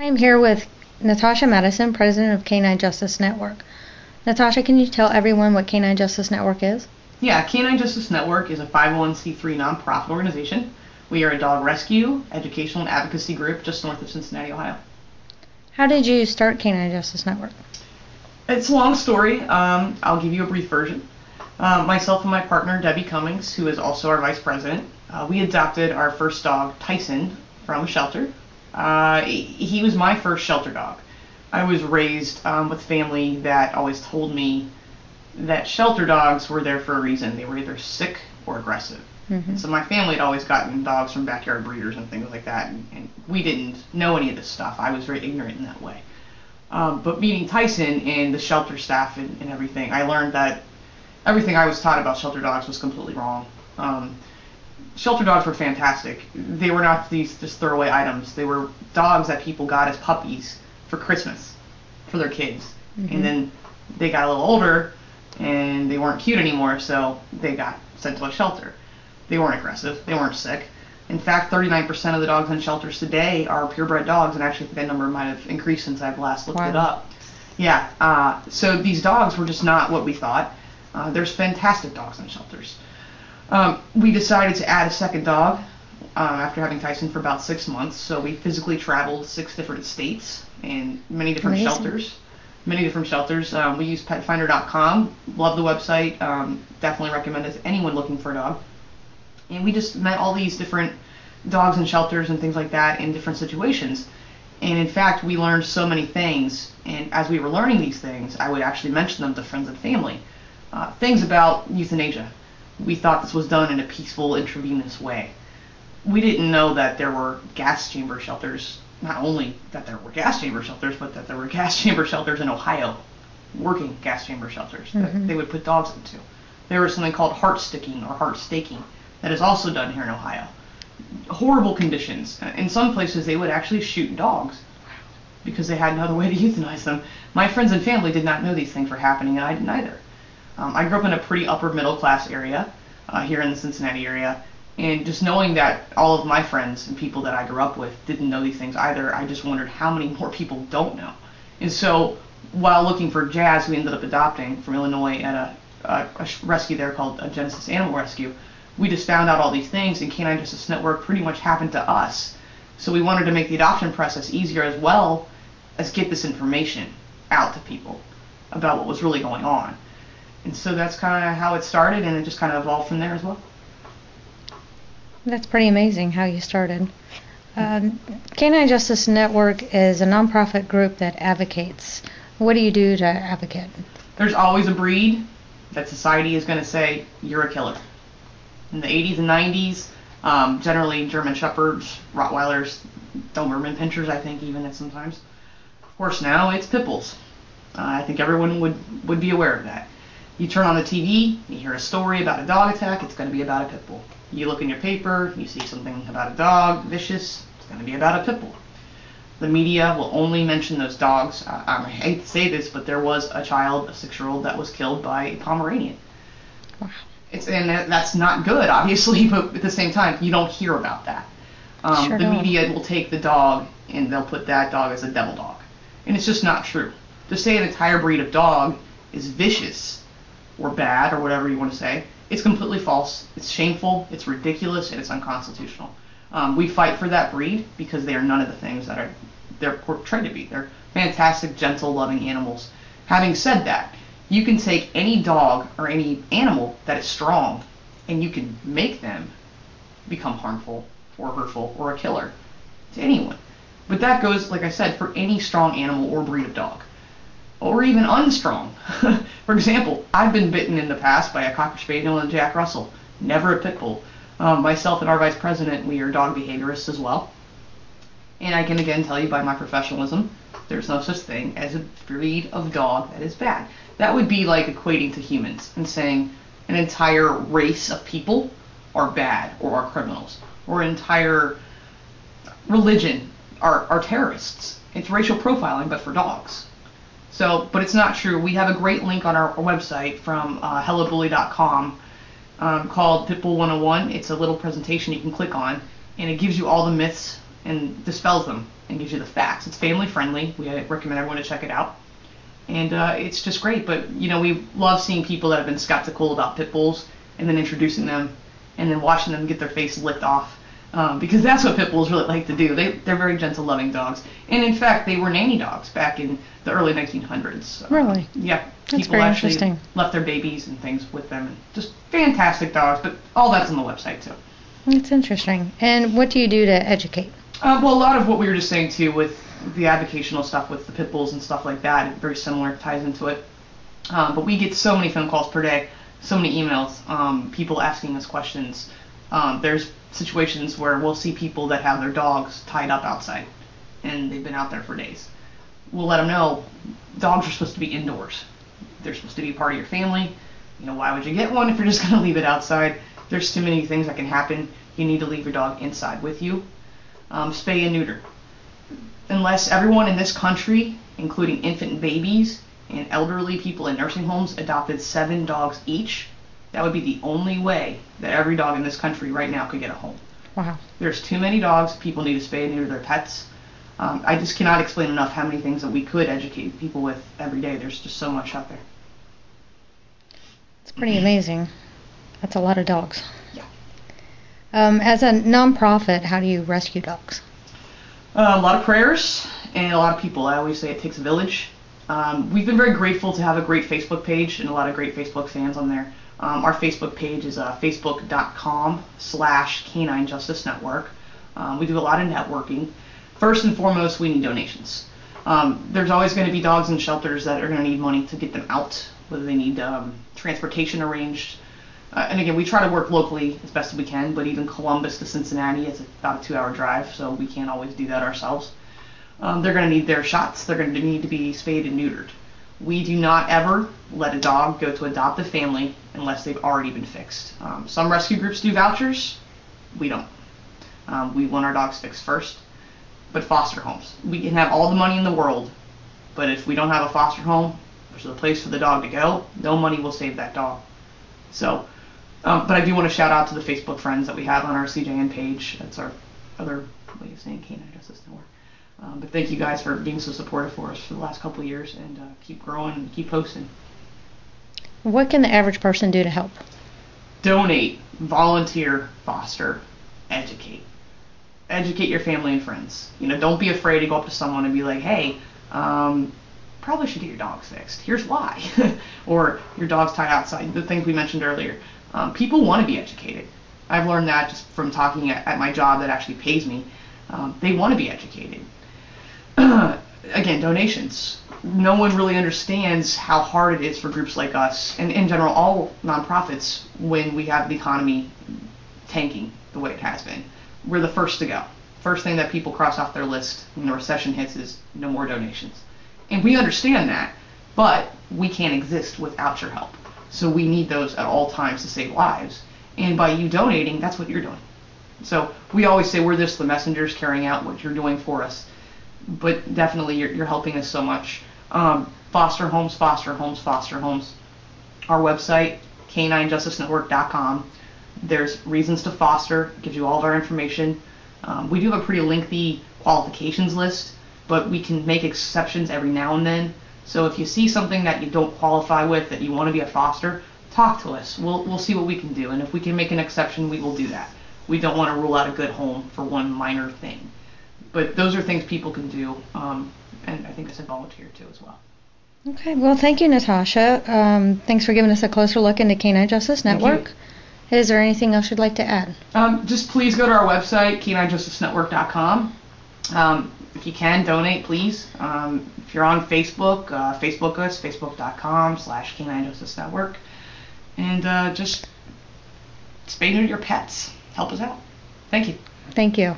I'm here with Natasha Madison, President of Canine Justice Network. Natasha, can you tell everyone what Canine Justice Network is? Yeah, Canine Justice Network is a 501c3 nonprofit organization. We are a dog rescue, educational, and advocacy group just north of Cincinnati, Ohio. How did you start Canine Justice Network? It's a long story. I'll give you a brief version. Myself and my partner, Debbie Cummings, who is also our vice president, we adopted our first dog, Tyson, from a shelter. He was my first shelter dog. I was raised with family that always told me that shelter dogs were there for a reason. They were either sick or aggressive. Mm-hmm. So my family had always gotten dogs from backyard breeders and things like that, and we didn't know any of this stuff. I was very ignorant in that way. But meeting Tyson and the shelter staff and everything, I learned that everything I was taught about shelter dogs was completely wrong. Shelter dogs were fantastic. They were not these just throwaway items. They were dogs that people got as puppies for Christmas for their kids. Mm-hmm. And then they got a little older and they weren't cute anymore, so they got sent to a shelter. They weren't aggressive. They weren't sick. In fact, 39% of the dogs in shelters today are purebred dogs, and actually that number might have increased since I've last looked it up. Yeah, so these dogs were just not what we thought. There's fantastic dogs in shelters. We decided to add a second dog after having Tyson for about 6 months. So we physically traveled 6 different states and many different shelters. We use petfinder.com. Love the website. Definitely recommend it to anyone looking for a dog. And we just met all these different dogs in shelters and things like that in different situations. And in fact, we learned so many things. And as we were learning these things, I would actually mention them to friends and family. Things about euthanasia. We thought this was done in a peaceful, intravenous way. We didn't know that there were gas chamber shelters. Not only that there were gas chamber shelters, but that there were gas chamber shelters in Ohio, working gas chamber shelters that they would put dogs into. There was something called heart sticking or heart staking that is also done here in Ohio. Horrible conditions. In some places, they would actually shoot dogs because they had no other way to euthanize them. My friends and family did not know these things were happening, and I didn't either. I grew up in a pretty upper middle class area here in the Cincinnati area, and just knowing that all of my friends and people that I grew up with didn't know these things either, I just wondered how many more people don't know. And so while looking for Jazz, we ended up adopting from Illinois at a rescue there called Genesis Animal Rescue, we just found out all these things, and Canine Justice Network pretty much happened to us. So we wanted to make the adoption process easier as well as get this information out to people about what was really going on. And so that's kind of how it started, and it just kind of evolved from there as well. That's pretty amazing how you started. Canine Justice Network is a nonprofit group that advocates. What do you do to advocate? There's always a breed that society is going to say, you're a killer. In the 80s and 90s, generally German Shepherds, Rottweilers, Doberman Pinschers, I think even at sometimes. Of course now it's Pit Bulls. I think everyone would be aware of that. You turn on the TV, you hear a story about a dog attack, it's going to be about a pit bull. You look in your paper, you see something about a dog, vicious, it's going to be about a pit bull. The media will only mention those dogs. I hate to say this, but there was a child, a 6-year-old, that was killed by a Pomeranian. Wow. And that's not good, obviously, but at the same time, you don't hear about that. The media will take the dog, and they'll put that dog as a devil dog. And it's just not true. To say an entire breed of dog is vicious, or bad, or whatever you want to say, it's completely false. It's shameful, it's ridiculous, and it's unconstitutional. We fight for that breed because they are none of the things that they're portrayed to be. They're fantastic, gentle, loving animals. Having said that, you can take any dog or any animal that is strong, and you can make them become harmful or hurtful or a killer to anyone. But that goes, like I said, for any strong animal or breed of dog. Or even unstrong. For example, I've been bitten in the past by a Cocker Spaniel and a Jack Russell, never a pit bull. Myself and our vice president, we are dog behaviorists as well. And I can again tell you by my professionalism, there's no such thing as a breed of dog that is bad. That would be like equating to humans and saying an entire race of people are bad or are criminals, or an entire religion are terrorists. It's racial profiling, but for dogs. So, but it's not true. We have a great link on our website from hellobully.com called Pitbull 101. It's a little presentation you can click on, and it gives you all the myths and dispels them and gives you the facts. It's family friendly. We recommend everyone to check it out. And it's just great. But, we love seeing people that have been skeptical about pit bulls and then introducing them and then watching them get their face licked off. Because that's what pit bulls really like to do. They're very gentle, loving dogs. And in fact, they were nanny dogs back in the early 1900s. Really? Yeah. That's People very actually interesting. left their babies and things with them. And just fantastic dogs, but all that's on the website too. That's interesting. And what do you do to educate? Well, a lot of what we were just saying too with the educational stuff with the pit bulls and stuff like that, very similar, ties into it. But we get so many phone calls per day, so many emails, people asking us questions. There's situations where we'll see people that have their dogs tied up outside and they've been out there for days. We'll let them know dogs are supposed to be indoors. They're supposed to be part of your family. Why would you get one if you're just going to leave it outside? There's too many things that can happen. You need to leave your dog inside with you. Spay and neuter. Unless everyone in this country, including infant and babies and elderly people in nursing homes, adopted 7 dogs each, that would be the only way that every dog in this country right now could get a home. Wow. There's too many dogs. People need to spay and neuter their pets. I just cannot explain enough how many things that we could educate people with every day. There's just so much out there. It's pretty amazing. That's a lot of dogs. Yeah. As a nonprofit, how do you rescue dogs? A lot of prayers and a lot of people. I always say it takes a village. We've been very grateful to have a great Facebook page and a lot of great Facebook fans on there. Our Facebook page is facebook.com/Canine Justice Network. We do a lot of networking. First and foremost, we need donations. There's always going to be dogs in shelters that are going to need money to get them out, whether they need transportation arranged. And again, we try to work locally as best as we can, but even Columbus to Cincinnati is about a 2-hour drive, so we can't always do that ourselves. They're going to need their shots. They're going to need to be spayed and neutered. We do not ever let a dog go to adopt a family unless they've already been fixed. Some rescue groups do vouchers. We don't. We want our dogs fixed first. But foster homes. We can have all the money in the world, but if we don't have a foster home, which is a place for the dog to go, no money will save that dog. So, but I do want to shout out to the Facebook friends that we have on our CJN page. That's our other way of saying Canine Justice Network. But thank you guys for being so supportive for us for the last couple of years, and keep growing and keep posting. What can the average person do to help? Donate, volunteer, foster, educate. Educate your family and friends. Don't be afraid to go up to someone and be like, hey, probably should get your dogs fixed. Here's why. Or your dog's tied outside. The things we mentioned earlier. People want to be educated. I've learned that just from talking at my job that actually pays me. They want to be educated. Again, donations. No one really understands how hard it is for groups like us, and in general all nonprofits, when we have the economy tanking the way it has been. We're the first to go. First thing that people cross off their list when the recession hits is no more donations. And we understand that, but we can't exist without your help. So we need those at all times to save lives. And by you donating, that's what you're doing. So we always say we're just the messengers carrying out what you're doing for us. But definitely you're helping us so much. Foster homes, foster homes, foster homes. Our website, caninejusticenetwork.com. There's reasons to foster. It gives you all of our information. We do have a pretty lengthy qualifications list, but we can make exceptions every now and then. So if you see something that you don't qualify with, that you want to be a foster, talk to us. We'll see what we can do. And if we can make an exception, we will do that. We don't want to rule out a good home for one minor thing. But those are things people can do. And I think I said volunteer too as well. Okay. Well, thank you, Natasha. Thanks for giving us a closer look into Canine Justice Network. Is there anything else you'd like to add? Just please go to our website, caninejusticenetwork.com. If you can, donate, please. If you're on Facebook, Facebook us, facebook.com/caninejusticenetwork. And just spay neuter your pets. Help us out. Thank you. Thank you.